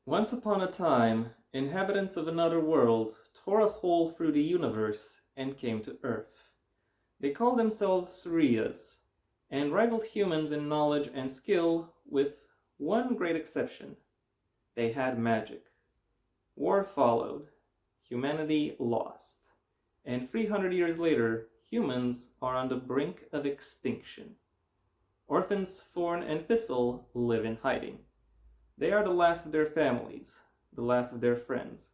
Once upon a time, inhabitants of another world tore a hole through the universe and came to Earth. They called themselves Surias, and rivaled humans in knowledge and skill with one great exception. They had magic. War followed. Humanity lost. And 300 years later, humans are on the brink of extinction. Orphans Thorn and Thistle live in hiding. They are the last of their families, the last of their friends.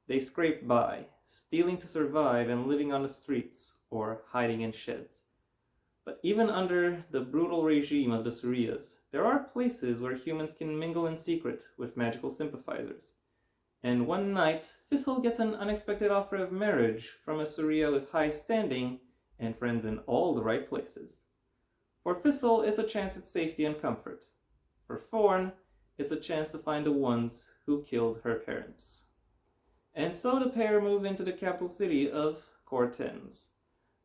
They scrape by, stealing to survive and living on the streets or hiding in sheds. But even under the brutal regime of the Surias, there are places where humans can mingle in secret with magical sympathizers. And one night, Thistle gets an unexpected offer of marriage from a Suria with high standing and friends in all the right places. For Thistle, it's a chance at safety and comfort. For Thorn, it's a chance to find the ones who killed her parents. And so the pair move into the capital city of Cortens,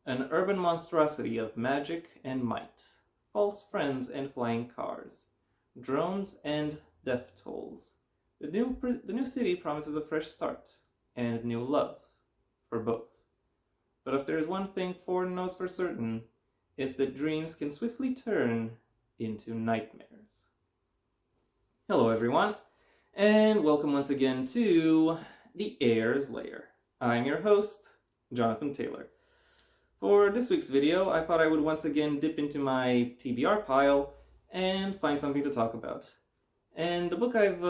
an urban monstrosity of magic and might, false friends and flying cars, drones and death tolls. The new city promises a fresh start and new love for both. But if there's one thing Thorn knows for certain, it's that dreams can swiftly turn into nightmares. Hello everyone, and welcome once again to the Heir's Lair. I'm your host, Jonathan Taylor. For this week's video, I thought I would once again dip into my TBR pile and find something to talk about. And the book I've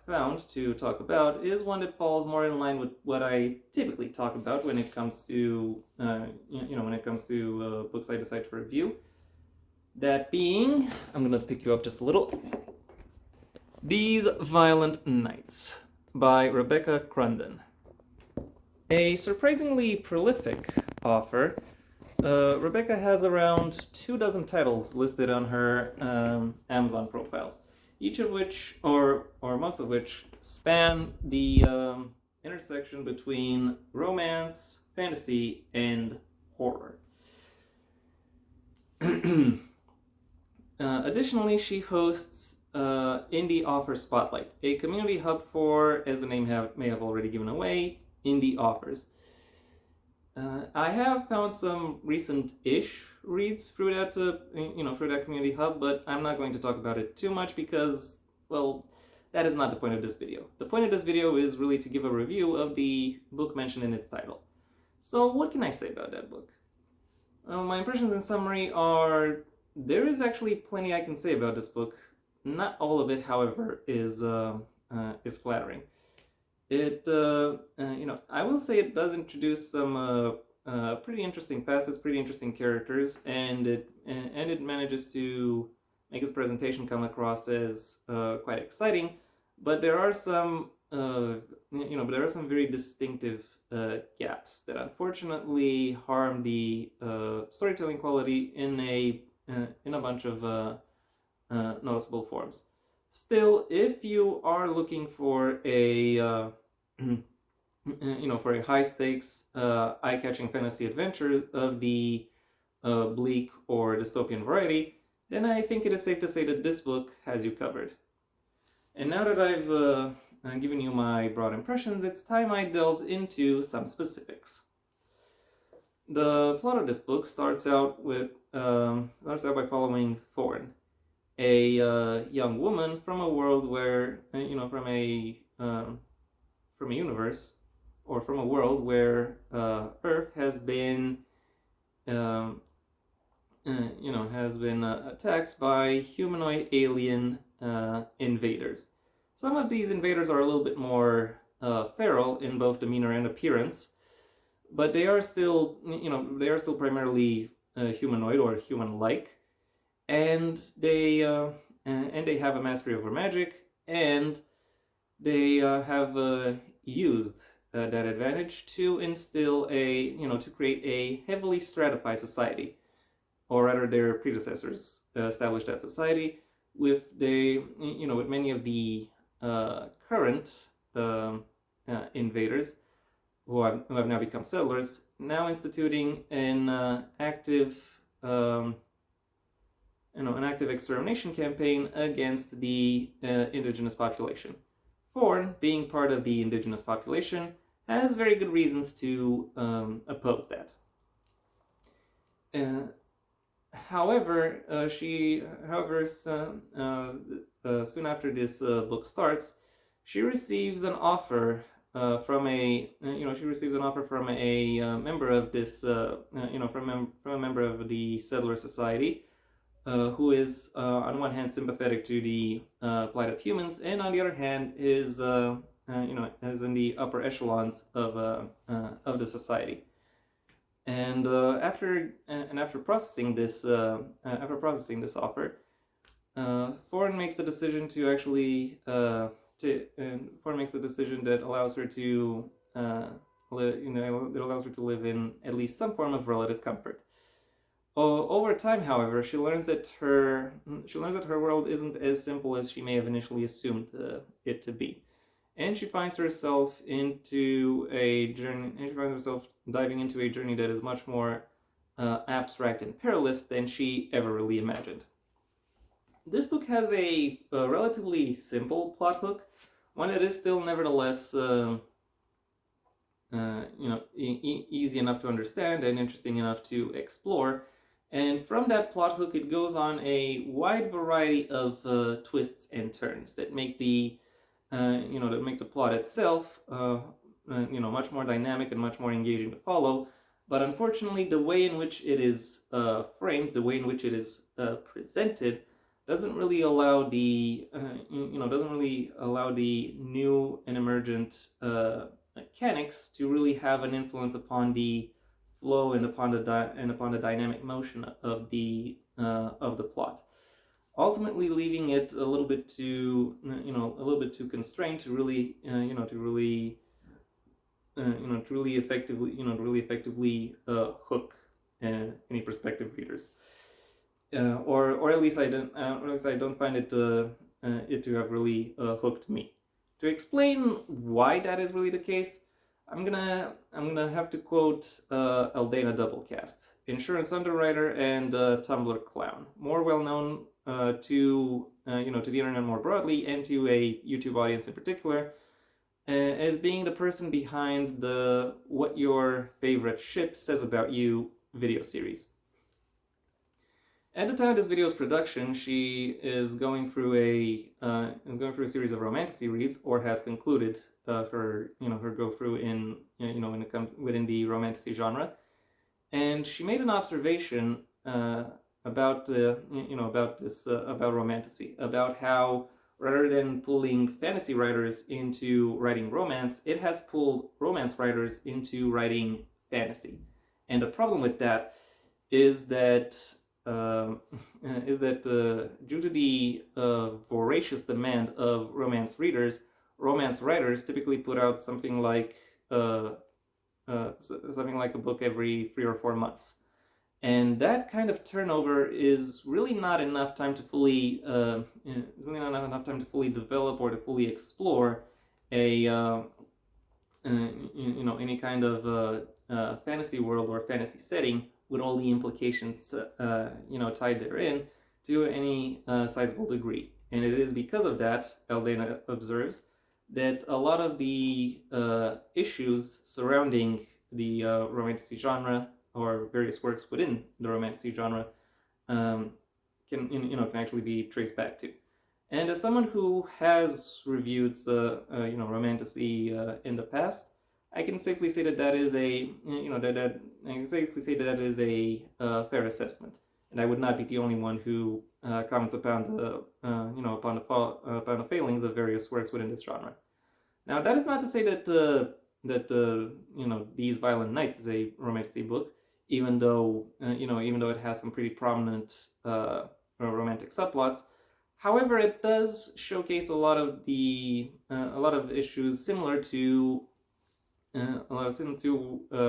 found to talk about is one that falls more in line with what I typically talk about when it comes to, books I decide to review. That being, I'm gonna pick you up just a little. These Violent Nights by Rebecca Crunden. A surprisingly prolific author, Rebecca has around 24 titles listed on her Amazon profiles, each of which, or most of which, span the intersection between romance, fantasy, and horror. Additionally, she hosts Indie Author Spotlight, a community hub for, as the name may have already given away, indie authors. I have found some recent-ish reads through that, through that community hub, but I'm not going to talk about it too much because, well, that is not the point of this video. The point of this video is really to give a review of the book mentioned in its title. So what can I say about that book? My impressions in summary are, there is actually plenty I can say about this book. Not all of it, however, is flattering. It, I will say it does introduce some pretty interesting facets, pretty interesting characters, and it manages to make its presentation come across as quite exciting. But there are some, very distinctive gaps that unfortunately harm the storytelling quality in a bunch of noticeable forms. Still, if you are looking for a for a high stakes, eye-catching fantasy adventure of the bleak or dystopian variety, then I think it is safe to say that this book has you covered. And now that I've given you my broad impressions, it's time I delved into some specifics. The plot of this book starts out by following Thorn, a young woman from a world where, from a universe, or from a world where Earth has been, attacked by humanoid alien invaders. Some of these invaders are a little bit more feral in both demeanor and appearance, but they are still, primarily humanoid or human-like. And they have a mastery over magic, and they have used that advantage to instill to create a heavily stratified society, or rather their predecessors established that society with with many of the current invaders who have now become settlers, now instituting an active extermination campaign against the indigenous population. Thorne, being part of the indigenous population, has very good reasons to oppose that. However, soon after this book starts, she receives an offer from a member of this from a member of the settler society, who is on one hand sympathetic to the plight of humans, and on the other hand is is in the upper echelons of the society. And after processing this offer, Thorne makes the decision to actually Thorne makes the decision that allows her to live in at least some form of relative comfort. Over time, however, she learns that her world isn't as simple as she may have initially assumed it to be, and she finds herself diving into a journey that is much more abstract and perilous than she ever really imagined. This book has a relatively simple plot hook, one that is still nevertheless easy enough to understand and interesting enough to explore. And from that plot hook, it goes on a wide variety of twists and turns that make the plot itself much more dynamic and much more engaging to follow. But unfortunately, the way in which it is framed, the way in which it is presented, doesn't really allow the new and emergent mechanics to really have an influence upon the flow and upon the dynamic motion of the plot, ultimately leaving it a little bit too constrained to really effectively hook any prospective readers, or at least I don't find it to have really hooked me. To explain why that is really the case, I'm gonna have to quote Aldana Doublecast, insurance underwriter and Tumblr clown, more well known to the internet more broadly and to a YouTube audience in particular, as being the person behind the "What Your Favorite Ship Says About You" video series. At the time of this video's production, she is going through a series of romantasy reads, or has concluded her go through within the romantasy genre, and she made an observation about romantasy, about how rather than pulling fantasy writers into writing romance, it has pulled romance writers into writing fantasy, and the problem with that is that due to the voracious demand of romance readers, romance writers typically put out something like a book every 3 or 4 months, and that kind of turnover is really not enough time to fully develop or to fully explore a any kind of fantasy world or fantasy setting, with all the implications tied therein to any sizable degree. And it is because of that, Aldana observes, that a lot of the issues surrounding the romantasy genre, or various works within the romantasy genre, can actually be traced back to. And as someone who has reviewed romantasy in the past, I can safely say that is a fair assessment, and I would not be the only one who comments upon the failings of various works within this genre. Now, that is not to say that These Violent Nights is a romantasy book, even though it has some pretty prominent romantic subplots. However, it does showcase a lot of issues similar to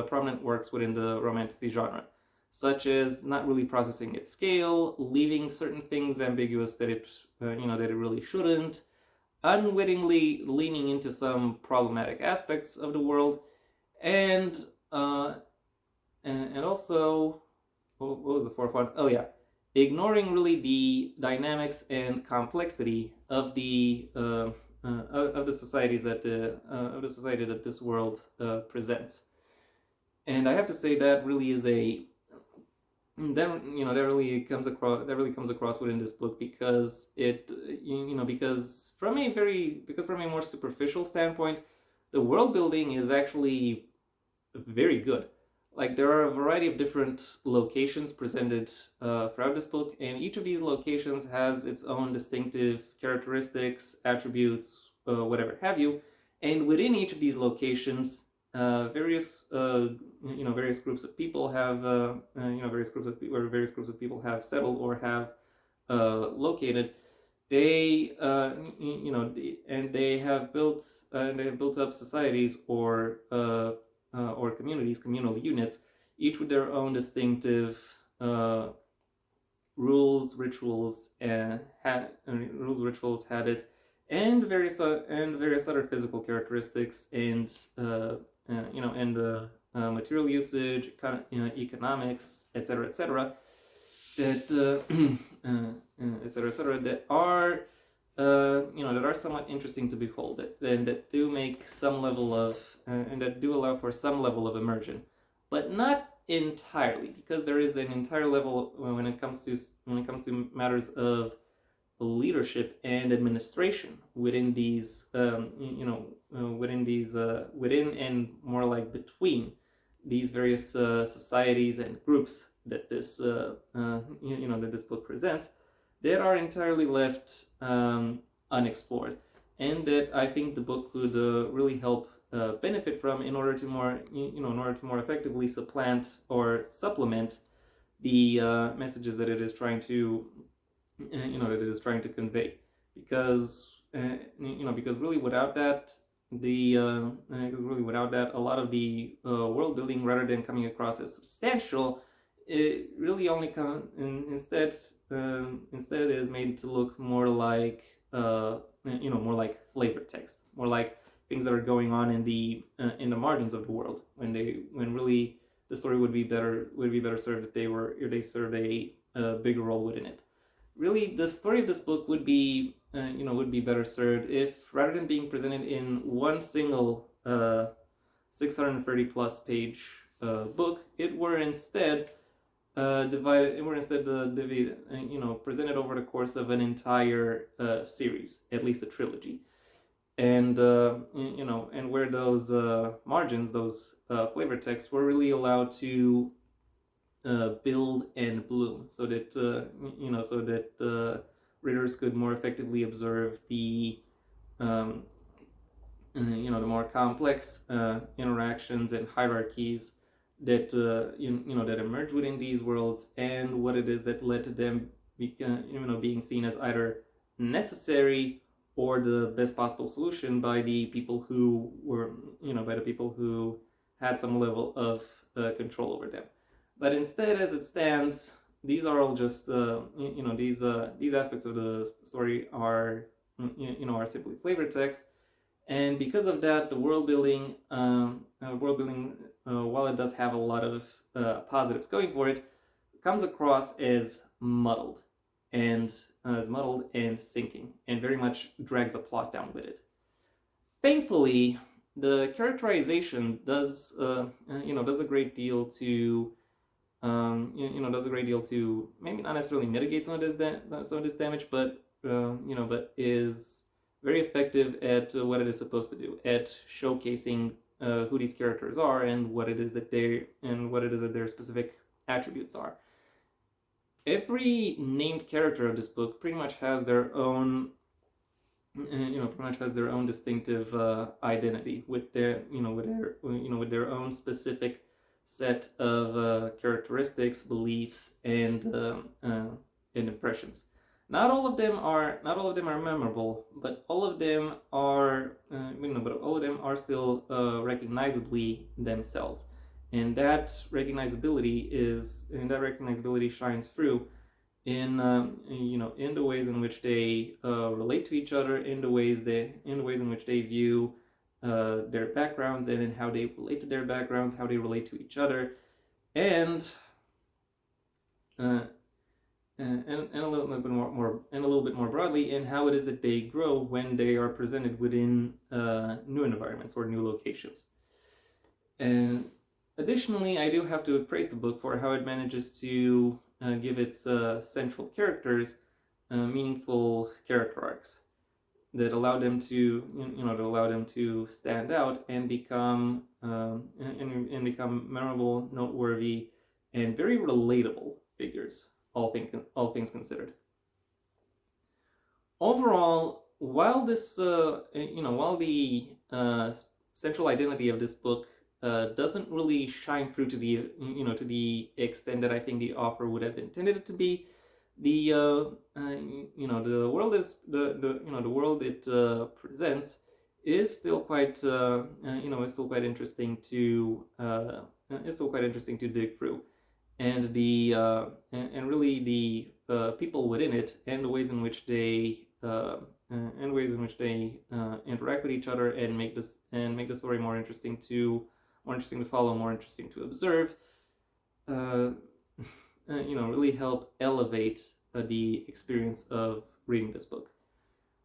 prominent works within the romantasy genre, such as not really processing its scale, leaving certain things ambiguous that it really shouldn't, unwittingly leaning into some problematic aspects of the world, and also, what was the fourth one? Oh yeah, ignoring really the dynamics and complexity of the of the societies that of the society that this world presents. And I have to say that really is a that really comes across within this book, because because from a more superficial standpoint, the world building is actually very good. Like, there are a variety of different locations presented throughout this book, and each of these locations has its own distinctive characteristics, attributes, whatever have you. And within each of these locations, various groups of people have various groups of people have settled or have located. They and they have built up societies or communities, communal units, each with their own distinctive rules, rituals, habits, and various other physical characteristics, and material usage, economics, etc., etc., that etc., that are that are somewhat interesting to behold, and that do make some level of and that do allow for some level of immersion, but not entirely, because there is an entire level when it comes to matters of leadership and administration within these within and more like between these various societies and groups that this that this book presents, that are entirely left unexplored, and that I think the book could really help benefit from, in order to more effectively supplant or supplement the messages that it is trying to convey. Because because really without that, a lot of the world building, rather than coming across as substantial, it really only instead is made to look more like more like flavor text, more like things that are going on in the margins of the world, when really the story would be better served if they served a bigger role within it. Really, the story of this book would be better served if, rather than being presented in one single 630 plus page book, it were instead presented over the course of an entire series, at least a trilogy. And and where those margins, those flavor texts, were really allowed to build and bloom, so that readers could more effectively observe the the more complex interactions and hierarchies that that emerge within these worlds, and what it is that led to them being seen as either necessary or the best possible solution by the people who had some level of control over them. But instead, as it stands, these are all just these aspects of the story are are simply flavor text. And because of that, the world building, while it does have a lot of positives going for it, comes across as muddled and sinking, and very much drags the plot down with it. Thankfully, the characterization does a great deal to maybe not necessarily mitigate some of this damage, but but is very effective at what it is supposed to do, at showcasing who these characters are and what it is that their specific attributes are. Every named character of this book pretty much has their own distinctive identity, with their own specific set of characteristics, beliefs, and impressions. Not all of them are memorable, but all of them are still recognizably themselves, and that recognizability shines through in the ways in which they relate to each other, in the ways in which they view their backgrounds, and in how they relate to their backgrounds, how they relate to each other, and and a little bit and a little bit more broadly in how it is that they grow when they are presented within new environments or new locations. And additionally, I do have to praise the book for how it manages to give its central characters meaningful character arcs that allow them to, stand out and become become memorable, noteworthy, and very relatable figures. All things considered. Overall, while while the central identity of this book doesn't really shine through to the extent that I think the author would have intended it to be, the the world the world it presents is still quite interesting to dig through, and really the people within it and the ways in which they interact with each other and make the story more interesting to follow, more interesting to observe, really help elevate the experience of reading this book.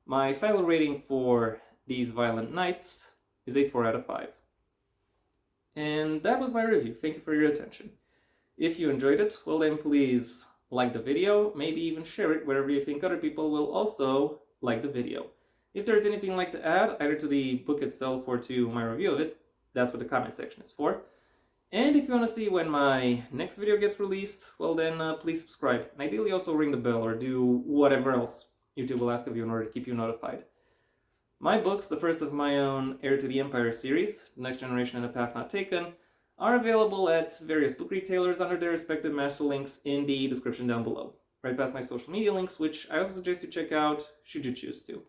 My final rating for These Violent Nights is a 4 out of 5. And that was my review. Thank you for your attention. If you enjoyed it, well then please like the video, maybe even share it wherever you think other people will also like the video. If there's anything you'd like to add, either to the book itself or to my review of it, that's what the comment section is for. And if you want to see when my next video gets released, well then please subscribe. And ideally also ring the bell or do whatever else YouTube will ask of you in order to keep you notified. My books, the first of my own Heir to the Empire series, The Next Generation and A Path Not Taken, are available at various book retailers under their respective master links in the description down below, right past my social media links, which I also suggest you check out should you choose to.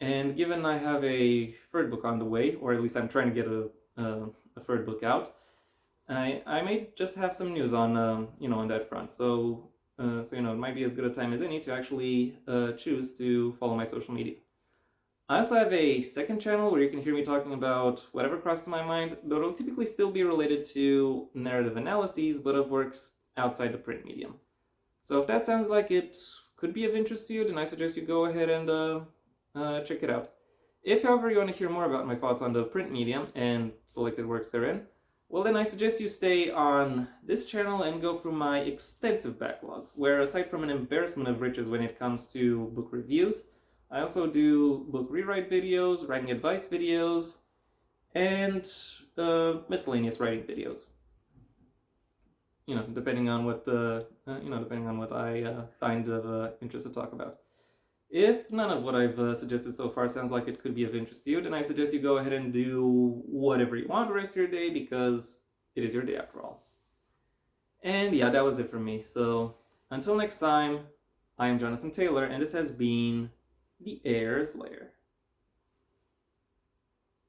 And given I have a third book on the way, or at least I'm trying to get a third book out, I may just have some news on on that front. So it might be as good a time as any to actually choose to follow my social media. I also have a second channel where you can hear me talking about whatever crosses my mind, though it'll typically still be related to narrative analyses, but of works outside the print medium. So if that sounds like it could be of interest to you, then I suggest you go ahead and check it out. If, however, you want to hear more about my thoughts on the print medium and selected works therein, well then I suggest you stay on this channel and go through my extensive backlog, where aside from an embarrassment of riches when it comes to book reviews, I also do book rewrite videos, writing advice videos, and miscellaneous writing videos. Depending on what I find of interest to talk about. If none of what I've suggested so far sounds like it could be of interest to you, then I suggest you go ahead and do whatever you want the rest of your day, because it is your day after all. And yeah, that was it for me. So until next time, I am Jonathan Taylor, and this has been The Heir's Lair.